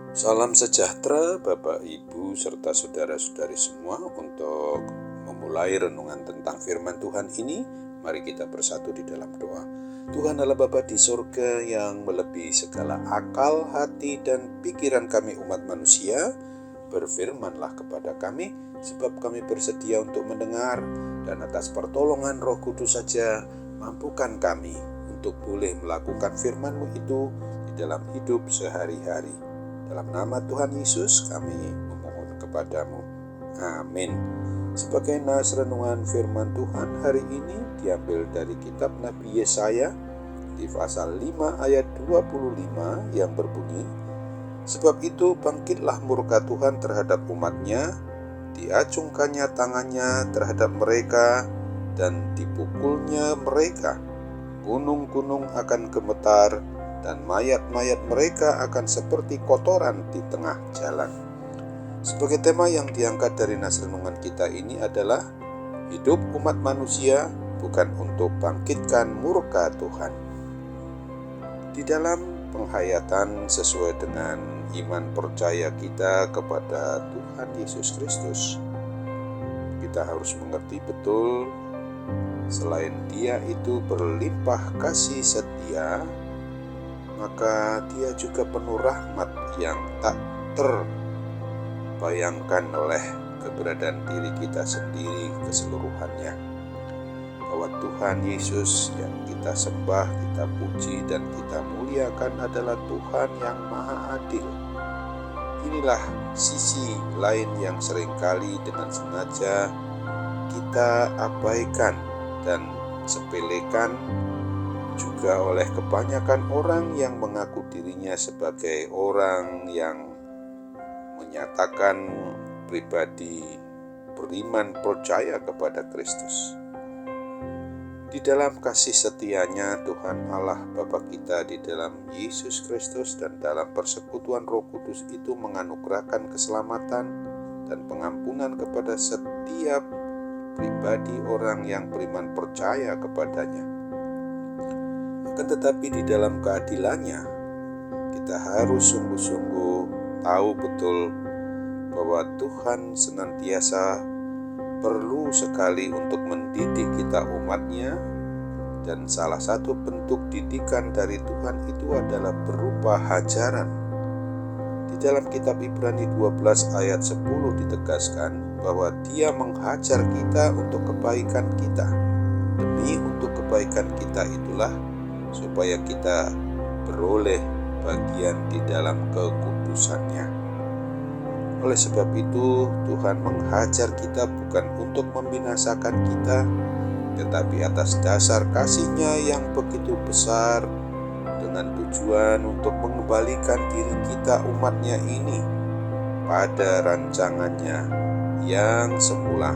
Salam sejahtera Bapak, Ibu, serta saudara-saudari semua. Untuk memulai renungan tentang firman Tuhan ini, mari kita bersatu di dalam doa. Tuhan Allah Bapa di sorga yang melebihi segala akal, hati, dan pikiran kami umat manusia, berfirmanlah kepada kami, sebab kami bersedia untuk mendengar, dan atas pertolongan Roh Kudus saja mampukan kami untuk boleh melakukan firman-Mu itu di dalam hidup sehari-hari. Dalam nama Tuhan Yesus kami memohon kepadamu. Amin. Sebagai nas renungan firman Tuhan hari ini diambil dari kitab Nabi Yesaya di pasal 5 ayat 25 yang berbunyi, sebab itu bangkitlah murka Tuhan terhadap umatnya, diacungkannya tangannya terhadap mereka, dan dipukulnya mereka. Gunung-gunung akan gemetar, dan mayat-mayat mereka akan seperti kotoran di tengah jalan. Sebagai tema yang diangkat dari nas renungan kita ini adalah hidup umat manusia bukan untuk bangkitkan murka Tuhan. Di dalam penghayatan sesuai dengan iman percaya kita kepada Tuhan Yesus Kristus, kita harus mengerti betul selain Dia itu berlimpah kasih setia, maka Dia juga penuh rahmat yang tak terbayangkan oleh keberadaan diri kita sendiri keseluruhannya. Bahwa Tuhan Yesus yang kita sembah, kita puji, dan kita muliakan adalah Tuhan yang Maha Adil. Inilah sisi lain yang seringkali dengan sengaja kita abaikan dan sepelekan juga oleh kebanyakan orang yang mengaku dirinya sebagai orang yang menyatakan pribadi beriman percaya kepada Kristus. Di dalam kasih setianya Tuhan Allah Bapa kita di dalam Yesus Kristus dan dalam persekutuan Roh Kudus itu menganugerahkan keselamatan dan pengampunan kepada setiap pribadi orang yang beriman percaya kepadanya. Akan tetapi di dalam keadilannya, kita harus sungguh-sungguh tahu betul bahwa Tuhan senantiasa perlu sekali untuk mendidik kita umatnya, dan salah satu bentuk didikan dari Tuhan itu adalah berupa hajaran. Di dalam kitab Ibrani 12 ayat 10 ditegaskan bahwa Dia menghajar kita untuk kebaikan kita. Demi untuk kebaikan kita itulah supaya kita beroleh bagian di dalam kekudusannya. Oleh sebab itu, Tuhan menghajar kita bukan untuk membinasakan kita, tetapi atas dasar kasih-Nya yang begitu besar, dengan tujuan untuk mengembalikan diri kita umat-Nya ini pada rancangannya yang semula,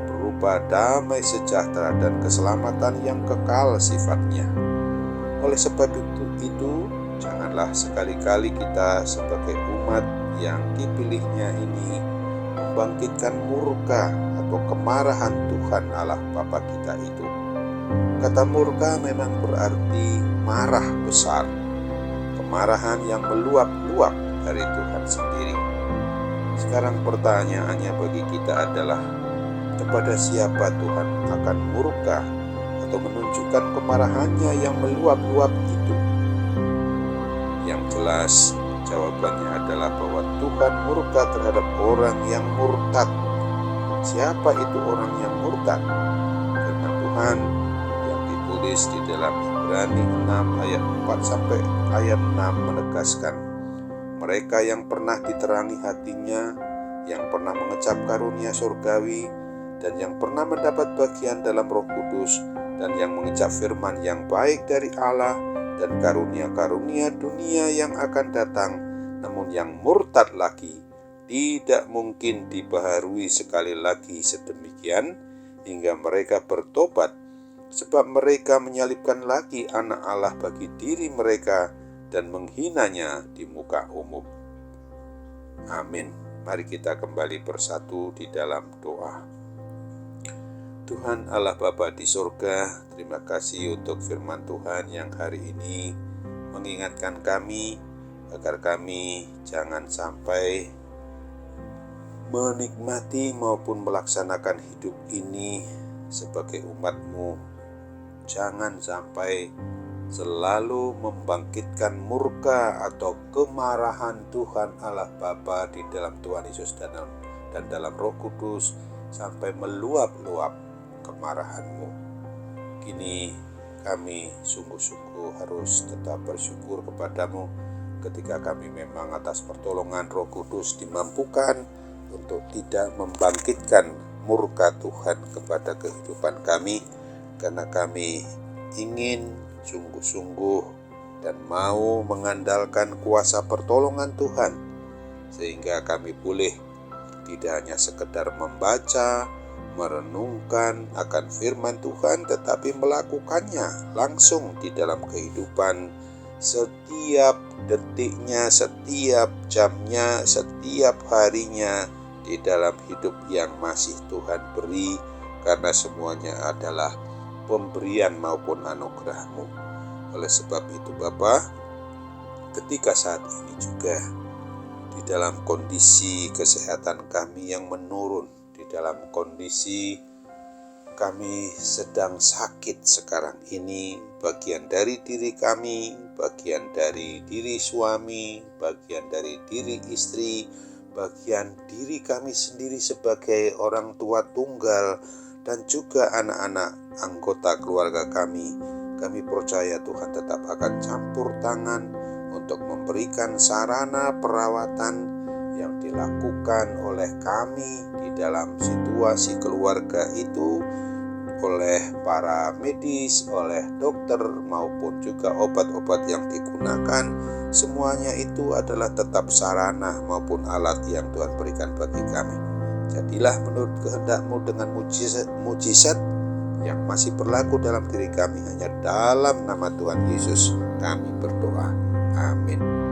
berupa damai sejahtera dan keselamatan yang kekal sifatnya. Oleh sebab itu, janganlah sekali-kali kita sebagai umat yang dipilihnya ini membangkitkan murka atau kemarahan Tuhan Allah Bapa kita itu. Kata murka memang berarti marah besar, kemarahan yang meluap-luap dari Tuhan sendiri. Sekarang pertanyaannya bagi kita adalah, kepada siapa Tuhan akan murka atau menunjukkan kemarahannya yang meluap-luap itu? Yang jelas jawabannya adalah bahwa Tuhan murka terhadap orang yang murtad. Siapa itu orang yang murtad? Firman Tuhan yang ditulis di dalam Ibrani 6 ayat 4 sampai ayat 6 menegaskan, mereka yang pernah diterangi hatinya, yang pernah mengecap karunia surgawi, dan yang pernah mendapat bagian dalam Roh Kudus, dan yang mengecap firman yang baik dari Allah dan karunia-karunia dunia yang akan datang, namun yang murtad lagi tidak mungkin dibaharui sekali lagi sedemikian hingga mereka bertobat, sebab mereka menyalibkan lagi anak Allah bagi diri mereka dan menghinanya di muka umum. Amin. Mari kita kembali bersatu di dalam doa. Tuhan Allah Bapa di surga, terima kasih untuk firman Tuhan yang hari ini mengingatkan kami agar kami jangan sampai menikmati maupun melaksanakan hidup ini sebagai umat-Mu. Jangan sampai selalu membangkitkan murka atau kemarahan Tuhan Allah Bapa di dalam Tuhan Yesus dan dalam Roh Kudus sampai meluap-luap kemarahan-Mu. Kini kami sungguh-sungguh harus tetap bersyukur kepada-Mu ketika kami memang atas pertolongan Roh Kudus dimampukan untuk tidak membangkitkan murka Tuhan kepada kehidupan kami, karena kami ingin sungguh-sungguh dan mau mengandalkan kuasa pertolongan Tuhan, sehingga kami boleh tidak hanya sekedar membaca, merenungkan akan firman Tuhan, tetapi melakukannya langsung di dalam kehidupan setiap detiknya, setiap jamnya, setiap harinya di dalam hidup yang masih Tuhan beri, karena semuanya adalah pemberian maupun anugerah-Mu. Oleh sebab itu Bapa, ketika saat ini juga di dalam kondisi kesehatan kami yang menurun, di dalam kondisi kami sedang sakit sekarang ini, bagian dari diri kami, bagian dari diri suami, bagian dari diri istri, bagian diri kami sendiri sebagai orang tua tunggal, dan juga anak-anak anggota keluarga kami percaya Tuhan tetap akan campur tangan untuk memberikan sarana perawatan yang dilakukan oleh kami di dalam situasi keluarga itu, oleh para medis, oleh dokter, maupun juga obat-obat yang digunakan. Semuanya itu adalah tetap sarana maupun alat yang Tuhan berikan bagi kami. Jadilah menurut kehendak-Mu dengan mujizat yang masih berlaku dalam diri kami. Hanya dalam nama Tuhan Yesus kami berdoa. Amin.